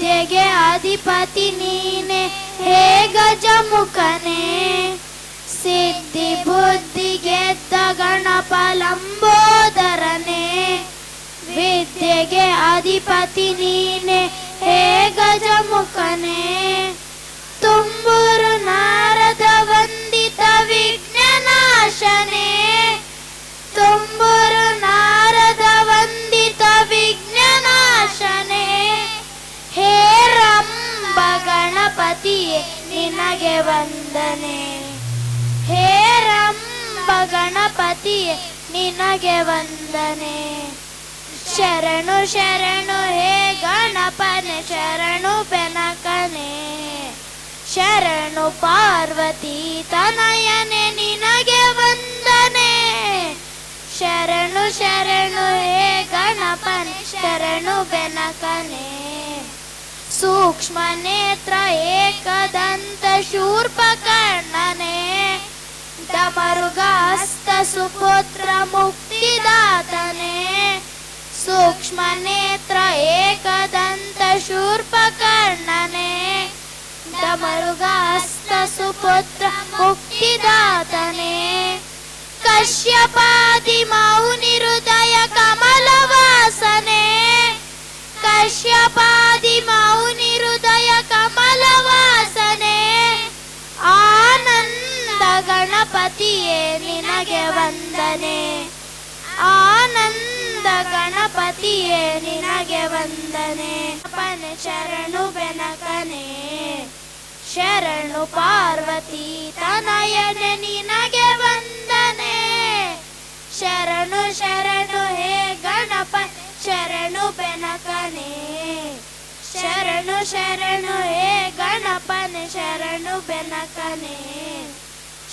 ವಿದ್ಯೆಗೆ ಅಧಿಪತಿ ನೀನೆ ಹೇ ಗಜಮುಖನೇ, ಸಿದ್ಧಿ ಬುದ್ಧಿ ಗೆದ್ದ ಗಣಪ ಲಂಬೋದರನೇ. ವಿದ್ಯೆಗೆ ಅಧಿಪತಿ ನೀನೆ ಹೇ ಗಜಮುಖನೇ, ತುಂಬೂರು ನಾರದ ವಂದಿತ ವಿಘ್ನನಾಶನೇ. ತುಂಬೂರು ನಾರದ ವಂದಿತ ವಿಘ್ನನಾಶನೇ. ಹೇ ರಂಬ ಗಣಪತಿಯೇ ನಿನಗೆ ವಂದನೆ, ಹೇ ರಂಬ ಗಣಪತಿಯೇ ನಿನಗೆ ವಂದನೆ. ಶರಣು ಶರಣು ಹೇ ಗಣಪನೆ ಶರಣು ಬೆನಕನೆ, ಶರಣು ಪಾರ್ವತಿ ತನಯನೆ ನಿನಗೆ ವಂದನೆ. ಶರಣು ಶರಣು ಹೇ ಗಣಪನೆ ಶರಣು ಬೆನಕನೆ, ಸೂಕ್ಷ್ಮ ನೇತ್ರ ಏಕದಂತ ಶೂರ್ಪಕರ್ಣನೆ. ಡಮರುಗಹಸ್ತ ಸುಪುತ್ರ ಮುಕ್ತಿದಾತನೆ, ಸೂಕ್ಷ್ಮ ನೇತ್ರ ಏಕದಂತ ಶೂರ್ಪಕರ್ಣನೆ. ಡಮರುಗಹಸ್ತ ಸುಪುತ್ರ ಮುಕ್ತಿದಾತನೆ, ಕಶ್ಯಪಾದಿ ಮೌನಿ ಹೃದಯ ಕಮಲವಾಸನೆ. ಕಶ್ಯಪಾದಿ ಮೌನಿ ಹೃದಯ ಕಮಲವಾಸನೆ. ಆನಂದ ಗಣಪತಿಯೇ ನಿನಗೆ ವಂದನೆ, ಆನಂದ ಗಣಪತಿಯೇ ನಿನಗೆ ವಂದನೆ. ಗಣಪನೆ ಶರಣು ಬೆನಕನೆ, ಶರಣು ಪಾರ್ವತಿ ತನಯನೆ ನಿನಗೆ ವಂದನೆ. ಶರಣು ಶರಣು ಹೇ ಗಣಪ ಶರಣು ಬೆನಕನೆ, ಶರಣು ಶರಣು ಹೇ ಗಣಪನೆ ಶರಣು ಬೆನಕನೆ.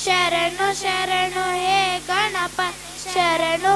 ಶರಣು ಶರಣು ಹೇ ಗಣಪ ಶರಣು